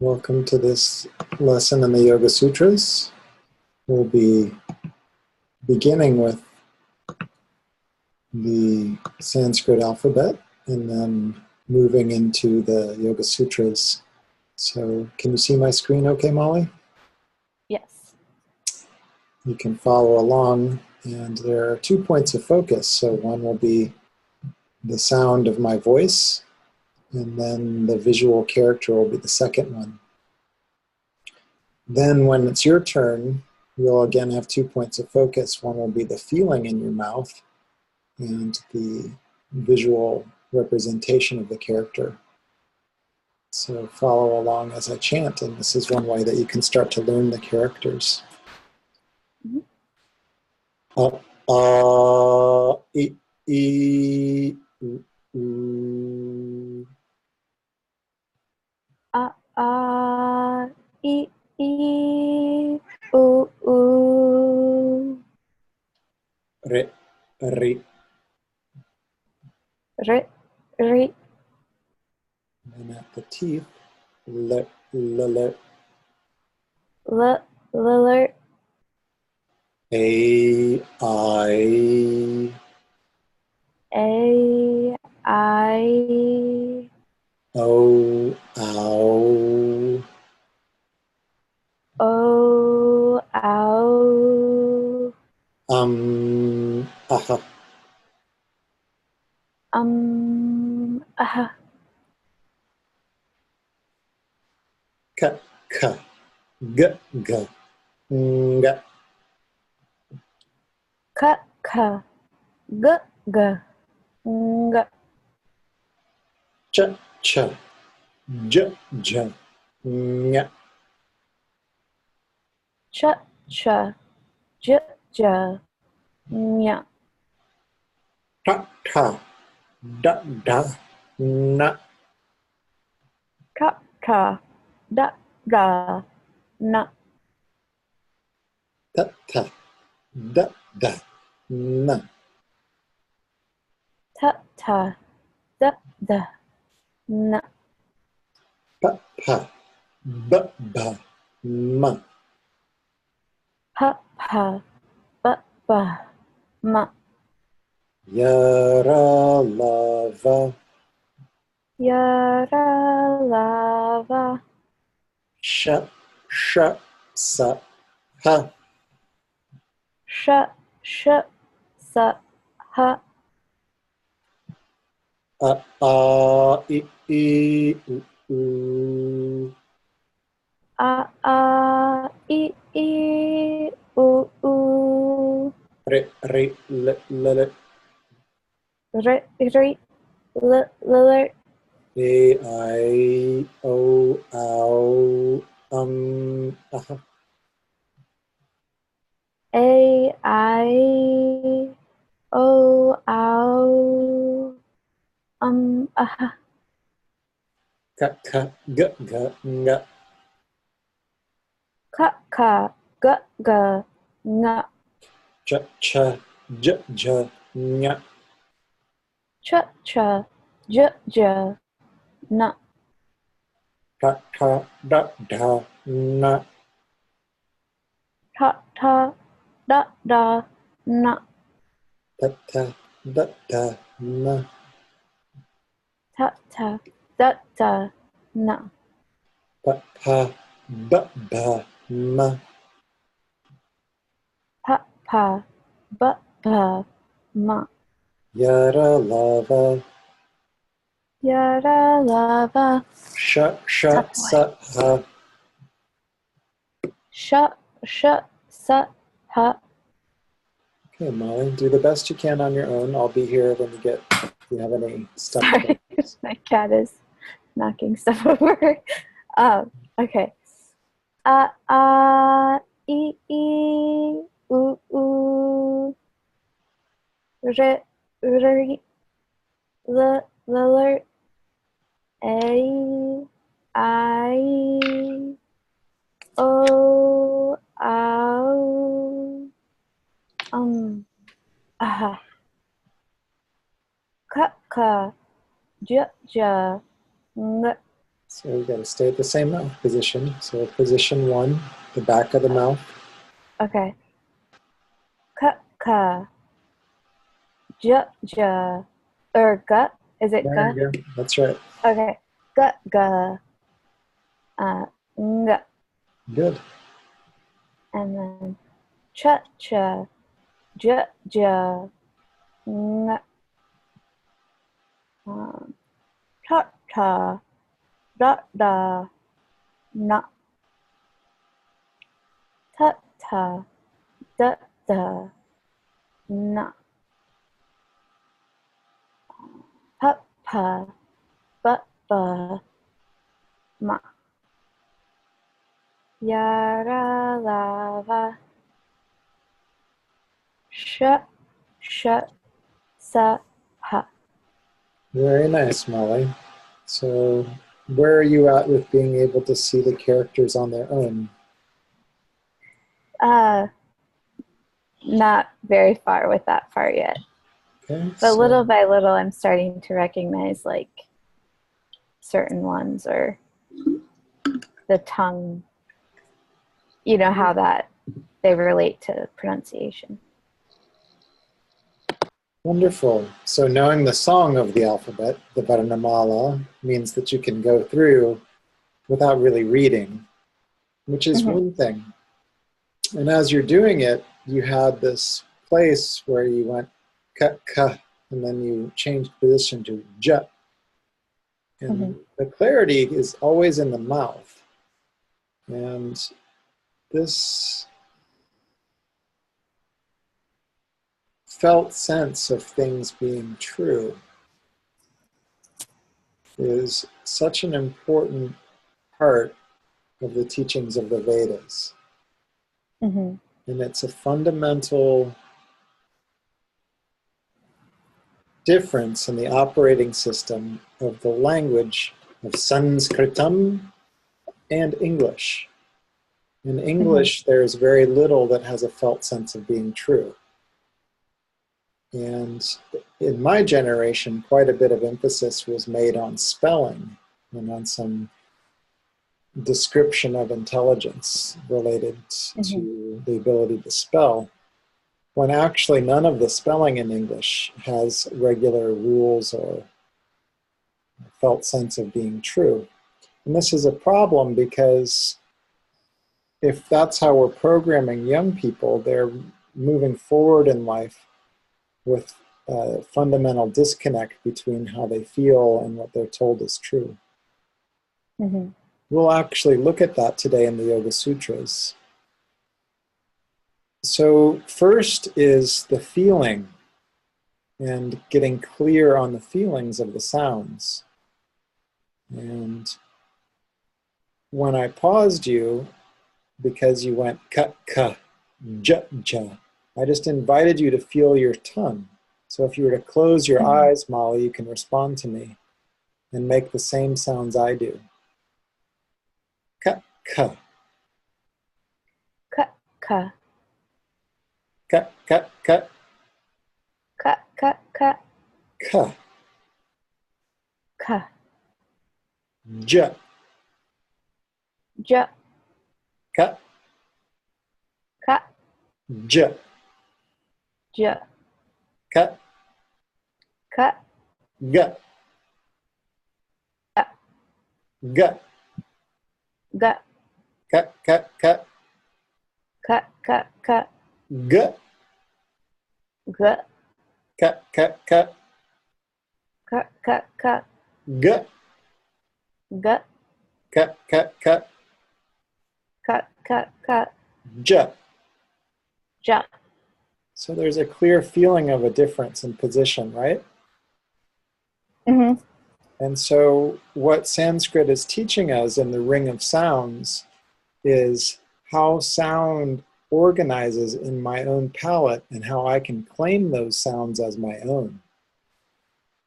Welcome to this lesson in the Yoga Sutras. We'll be beginning with the Sanskrit alphabet and then moving into the Yoga Sutras. So can you see my screen okay, Molly? Yes. You can follow along, and there are 2 points of focus. So one will be the sound of my voice, and then the visual character will be the second one. Then when it's your turn, you'll again have 2 points of focus. One will be the feeling in your mouth and the visual representation of the character. So follow along as I chant, and this is one way that you can start to learn the characters. I, u, u. I, u. Re, re. Re, re. And at the teeth, le, le. L, l. A, I. A, I. O, ow. O, ow. Aha. Aha. Ka, ka. G, g. Nga. K, k. G, g. Ng. Ch, ch. J, j. Nya. Ch, ch. J, j. Nya. Ta, ta. Da, da. Na. Ka, ka. Da, da. Na. Ta, ta. Da, da. Na. Ta, ta. Da, da. Na. Pa, pa. Ba, ba. Ma. Pa, pa. Ba, ba. Ma. Yara, lava. Yara, lava. Sha, sha, sa, ha. Sh, sh. Sa, ha. I, u. A, I, u. Re, re, le, le. Re, re. L. A, I, O, ow. Aha. A, I, O, ow. Aha. Ka, ka, g, g, nga. Ka, ka. G, g. Nga. Ch, ch, j, j, nya. Ch, ch. J, j. Na. Ta, ta, da, da, na. Ta, ta. Da, da. Na. Ta, ta, da, da, na. Ta, ta. Da, da. Na. Pa, pa, ba, ba, ma. Pa, pa. Ba, ba. Ma. Yara, lava. Yara, lava. Sha, sha, sa, ha. Sh, sh. Sa, ha. Okay, Molly, do the best you can on your own. I'll be here when you get, if you have any stuff. Sorry, my cat is knocking stuff over. Okay. I, u. Re, re. L. A, I, O, ow. Aha. Ka, ka. J, j. Ng. So we've got to stay at the same mouth position. So position 1, the back of the mouth. Okay. Ka, ka. J, j. Or ga? Is it ga? There you go. That's right. Okay. Ga, ga. Nga. Good. And then cha, cha. J, j. Nga. Ta, ta. Da, da. Na. Ta, ta. Da, da. Na. Pa, pa. Ba, ba. Ma. Yara, lava. Sh, sh, sa, ha. Very nice, Molly. So where are you at with being able to see the characters on their own? Not very far with that part yet. Okay. But So little by little, I'm starting to recognize like certain ones, or the tongue, you know, how that they relate to pronunciation. wonderful. So knowing the song of the alphabet, the Varnamala, means that you can go through without really reading, which is one thing. And as you're doing it, you had this place where you went ka, ka, and then you changed position to ja. And the clarity is always in the mouth. And this felt sense of things being true is such an important part of the teachings of the Vedas. And it's a fundamental difference in the operating system of the language of Sanskritam and English. In English, there's very little that has a felt sense of being true. And in my generation, quite a bit of emphasis was made on spelling and on some description of intelligence related to the ability to spell, when actually none of the spelling in English has regular rules or felt sense of being true. And this is a problem because if that's how we're programming young people, they're moving forward in life with a fundamental disconnect between how they feel and what they're told is true. We'll actually look at that today in the Yoga Sutras. So first is the feeling and getting clear on the feelings of the sounds. And when I paused you, because you went ka, ka, ja, ja, I just invited you to feel your tongue. So if you were to close your eyes, Molly, you can respond to me and make the same sounds I do. Ka, ka. Ka, ka. Ka, ka, ka. Ka, ka, ka. Ka. Ka. Ja. Ja. Ka. Ka. Ja. Ja. Ka. Ka. Ga. Ka. Ga. Ga. Ka, ka, ka. Ka, ka, ka. Ga. Ga. Ka, ka, ka. Ka, ka, ka. Ga. Ga. Ka, ka, ka. Ka, ka, ka. Ja. Ja. So there's a clear feeling of a difference in position, right? And so what Sanskrit is teaching us in the ring of sounds is how sound organizes in my own palate and how I can claim those sounds as my own.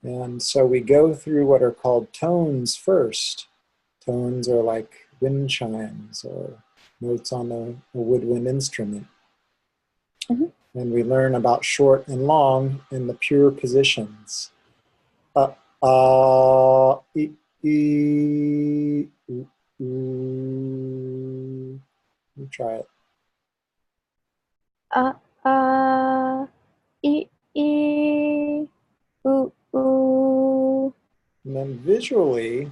And so we go through what are called tones first. Tones are like wind chimes or notes on a woodwind instrument. And we learn about short and long in the pure positions. I, E, ooh. Let me try it. E, e, ooh, ooh. And then visually,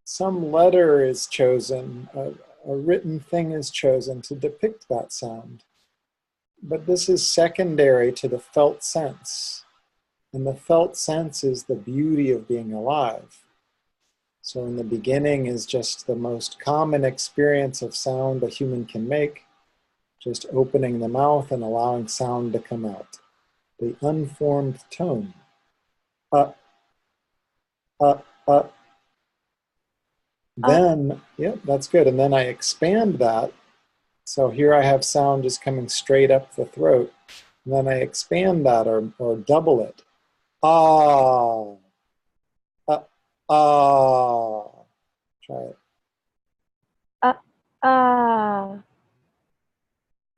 some letter is chosen, a written thing is chosen to depict that sound. But this is secondary to the felt sense. And the felt sense is the beauty of being alive. So in the beginning is just the most common experience of sound a human can make, just opening the mouth and allowing sound to come out. The unformed tone. Up, up, up. Then, yep, that's good. And then I expand that. So here I have sound just coming straight up the throat. And then I expand that or double it. Ah, ah. Try it.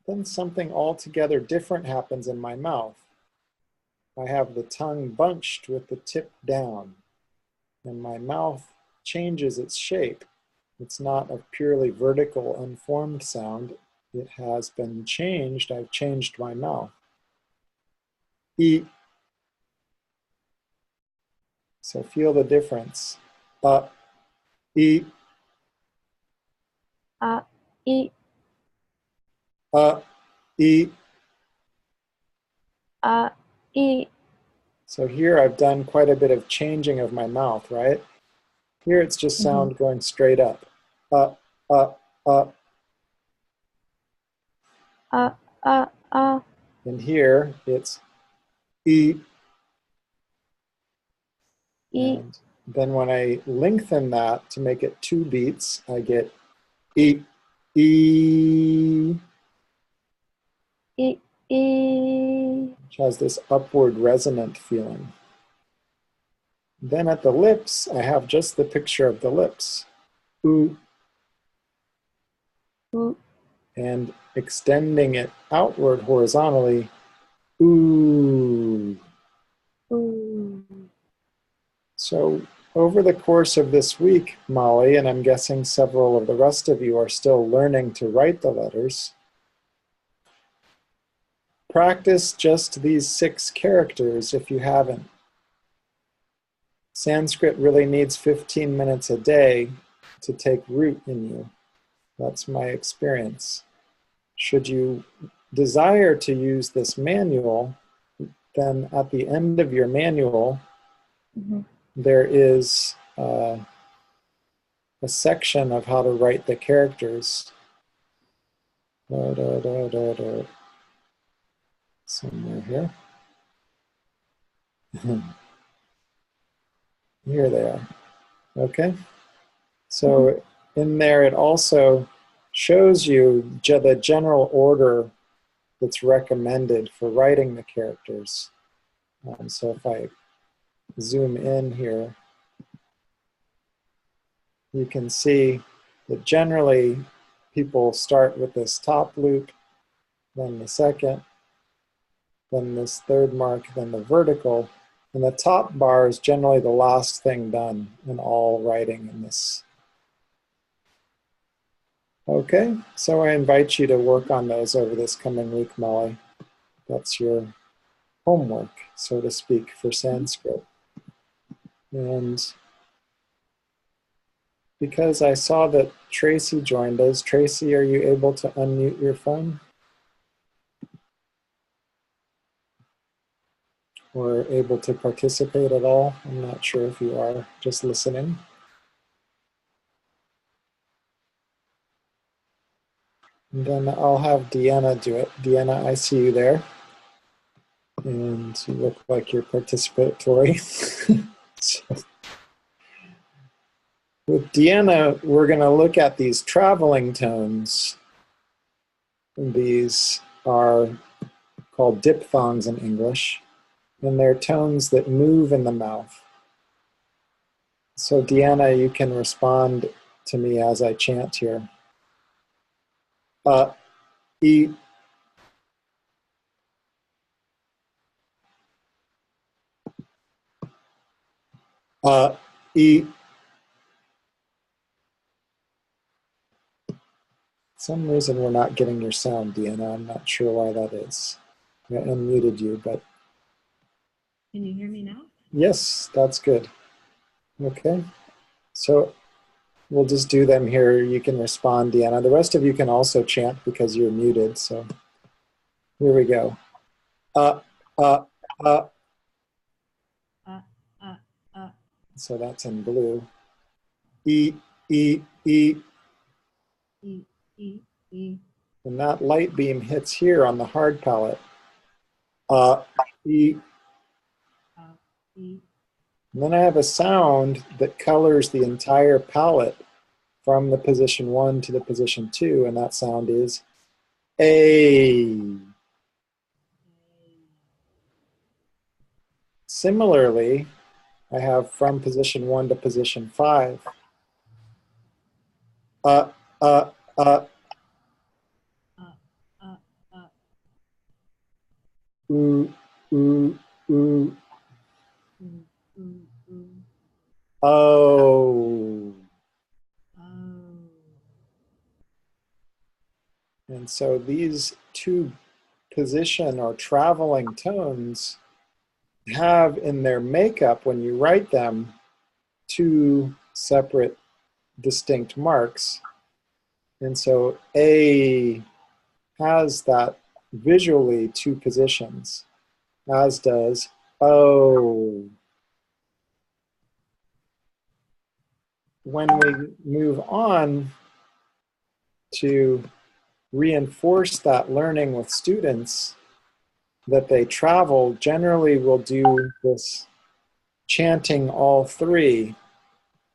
Then something altogether different happens in my mouth. I have the tongue bunched with the tip down, and my mouth changes its shape. It's not a purely vertical, unformed sound. It has been changed. I've changed my mouth. E. So feel the difference. E. E, E. e. So here I've done quite a bit of changing of my mouth, right? Here it's just sound going straight up. Up, up, up. And here it's E. E, And then when I lengthen that to make it 2 beats, I get E, E, e, e. which has this upward resonant feeling. Then at the lips, I have just the picture of the lips. Ooh. Ooh. And extending it outward horizontally. Ooh. Ooh. So over the course of this week, Molly, and I'm guessing several of the rest of you are still learning to write the letters, practice just these 6 characters if you haven't. Sanskrit really needs 15 minutes a day to take root in you. That's my experience. Should you desire to use this manual, then at the end of your manual, there is a section of how to write the characters. Somewhere here. Here they are. Okay. So in there, it also shows you the general order that's recommended for writing the characters. So if I zoom in here, you can see that generally people start with this top loop, then the second, then this third mark, then the vertical. And the top bar is generally the last thing done in all writing in this. Okay, so I invite you to work on those over this coming week, Molly. That's your homework, so to speak, for Sanskrit. And because I saw that Tracy joined us, Tracy, are you able to unmute your phone? Or able to participate at all? I'm not sure if you are just listening. And then I'll have Deanna do it. Deanna, I see you there. And you look like you're participatory. So, with Deanna, we're going to look at these traveling tones. And these are called diphthongs in English. And they're tones that move in the mouth. So Deanna, you can respond to me as I chant here. E. E. some reason we're not getting your sound, Deanna. I'm not sure why that is. I unmuted you, but... Can you hear me now? Yes, that's good. Okay, so we'll just do them here. You can respond, Deanna. The rest of you can also chant because you're muted, so here we go. Uh, uh, uh. So that's in blue. E, E, E. E, E, E. And that light beam hits here on the hard palette. E. E. And then I have a sound that colors the entire palette from the position 1 to the position 2, and that sound is A. Similarly, I have from position 1 to position 5. Uh. Ooh, ooh, ooh. Oh. And so these two position or traveling tones have in their makeup, when you write them, two separate distinct marks. And so A has that visually two positions, as does O. When we move on to reinforce that learning with students, that they travel, generally we'll do this chanting all three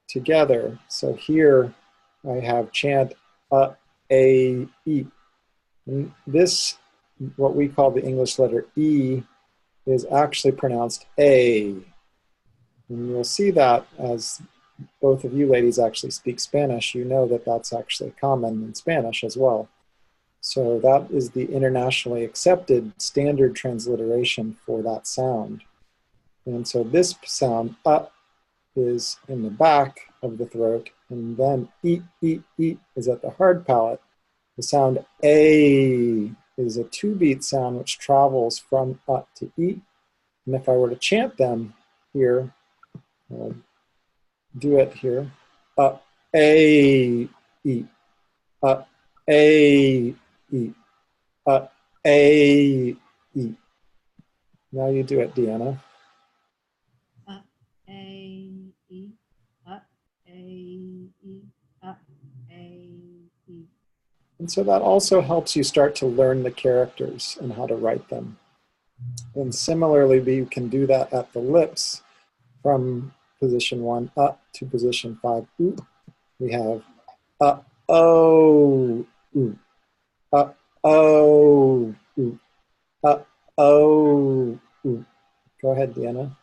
together. So here I have chant A, E. And this, what we call the English letter E, is actually pronounced A. And you'll see that as both of you ladies actually speak Spanish, you know that that's actually common in Spanish as well. So that is the internationally accepted standard transliteration for that sound. And so this sound, is in the back of the throat, and then E, E, E is at the hard palate. The sound A is a 2-beat sound which travels from to E. And if I were to chant them here, I'll do it here. A, E, A, E, A, E. Now you do it, Deanna. A, E, A, E, A, E. And so that also helps you start to learn the characters and how to write them. And similarly, you can do that at the lips from position 1 up to position 5. Ooh. We have oh, ooh, oh, ooh, oh, ooh. Go ahead, Deanna.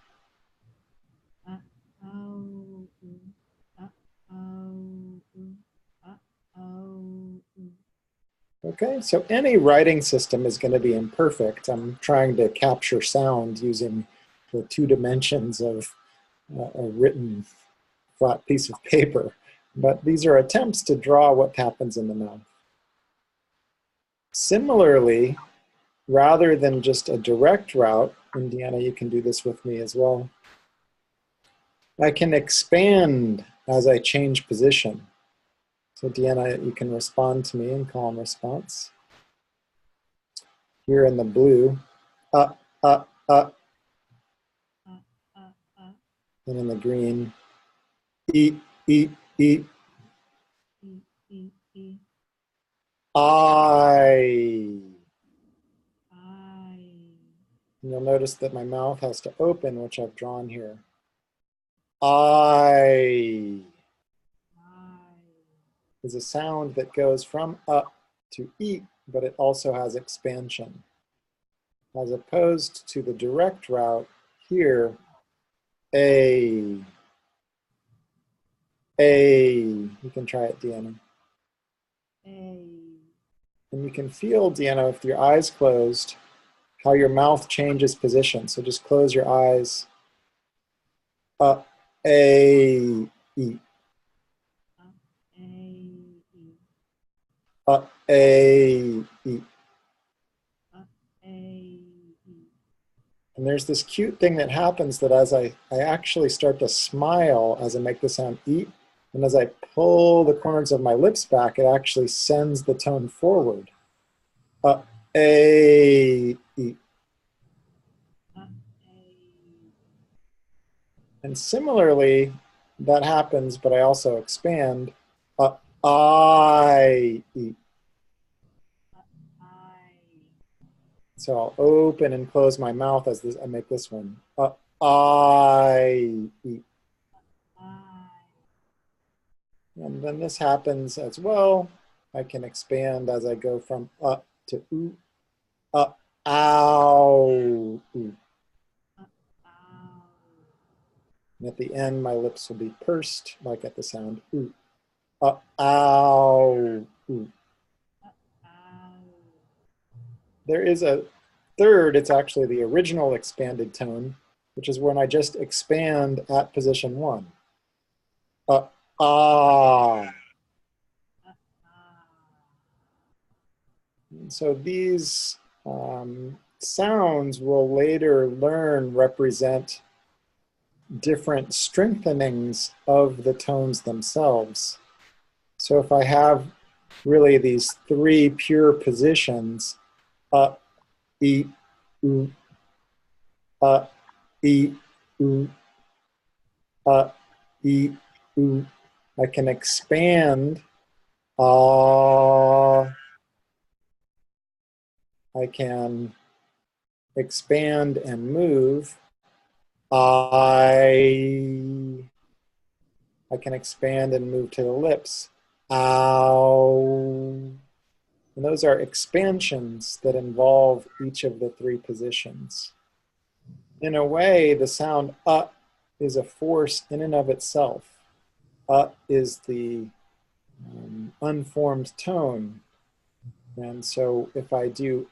Okay, so any writing system is going to be imperfect. I'm trying to capture sound using the 2 dimensions of a written flat piece of paper. But these are attempts to draw what happens in the mouth. Similarly, rather than just a direct route, and Deanna, you can do this with me as well, I can expand as I change position. So Deanna, you can respond to me in calm response. Here in the blue, and in the green, E, E, E. I. You'll notice that my mouth has to open, which I've drawn here. I is a sound that goes from up to E, but it also has expansion. As opposed to the direct route here, A. You can try it, Deanna. A. And you can feel, Deanna, with your eyes closed, how your mouth changes position. So just close your eyes. A, E. A, E. A, E. And there's this cute thing that happens that as I actually start to smile as I make the sound E, and as I pull the corners of my lips back, it actually sends the tone forward. A, E. And similarly, that happens, but I also expand. I, E. So I'll open and close my mouth as I make this one. I, E. And then this happens as well. I can expand as I go from to oo. Ow, oo. And at the end, my lips will be pursed, like at the sound oo. Ow, oo. There is a third, it's actually the original expanded tone, which is when I just expand at position 1. Ah. And so these sounds will later learn represent different strengthenings of the tones themselves. So if I have really these 3 pure positions, E, oo, E, oo, E, oo, I can expand, I can expand and move, I can expand and move to the lips, ow. And those are expansions that involve each of the 3 positions. In a way, the sound is a force in and of itself. Is the unformed tone. And so if I do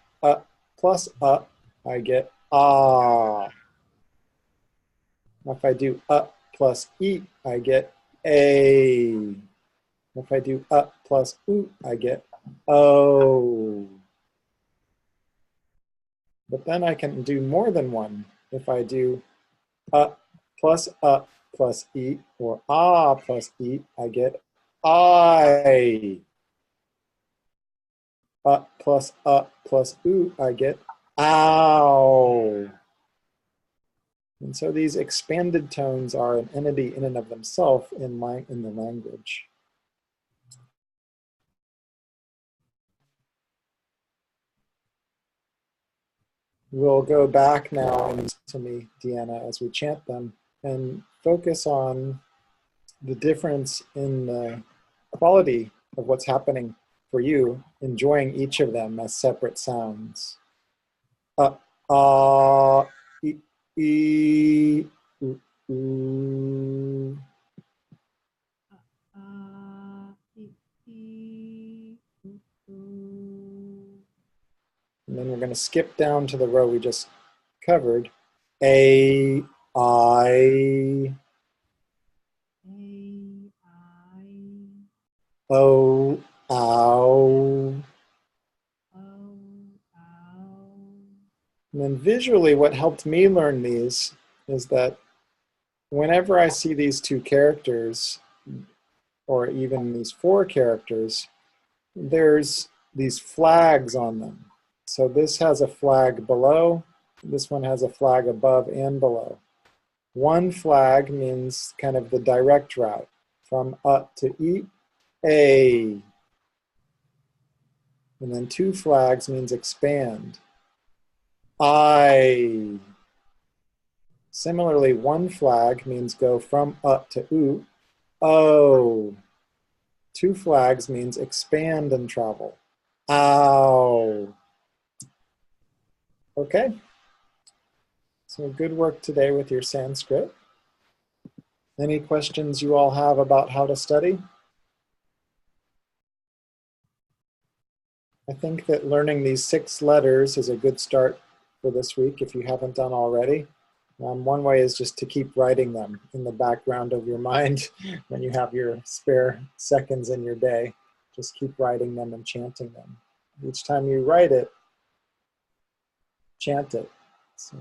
plus I get ah. If I do plus E, I get A. If I do plus oo, I get O. But then I can do more than one. If I do plus E or plus E, I get I. Plus oo, I get ow. And so these expanded tones are an entity in and of themselves in the language. We'll go back now to me, Deanna, as we chant them and focus on the difference in the quality of what's happening for you, enjoying each of them as separate sounds. E, e, oo, oo. And then we're going to skip down to the row we just covered. A, I. O, ow. And then visually, what helped me learn these is that whenever I see these 2 characters, or even these 4 characters, there's these flags on them. So this has a flag below, this one has a flag above and below. One flag means kind of the direct route, from to E, A. And then 2 flags means expand, I. Similarly, 1 flag means go from to oo, O. 2 flags means expand and travel, ow. Okay, so good work today with your Sanskrit. Any questions you all have about how to study? I think that learning these 6 letters is a good start for this week if you haven't done already. One way is just to keep writing them in the background of your mind when you have your spare seconds in your day. Just keep writing them and chanting them. Each time you write it, chant it. So,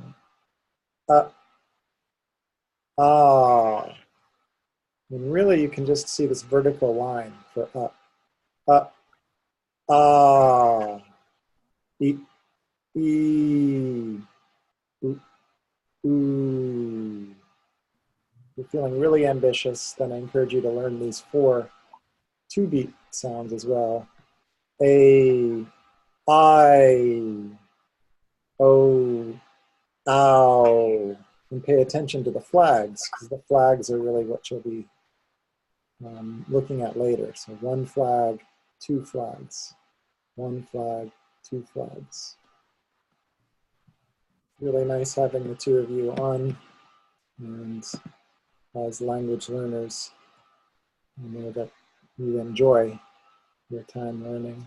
ah. And really, you can just see this vertical line for ah, e, e, oo, oo. If you're feeling really ambitious, then I encourage you to learn these 4 2-beat sounds as well. A, I, O, ow. And pay attention to the flags, because the flags are really what you'll be looking at later. So 1 flag, 2 flags, 1 flag, 2 flags. Really nice having the 2 of you on, and as language learners, I know that you enjoy your time learning.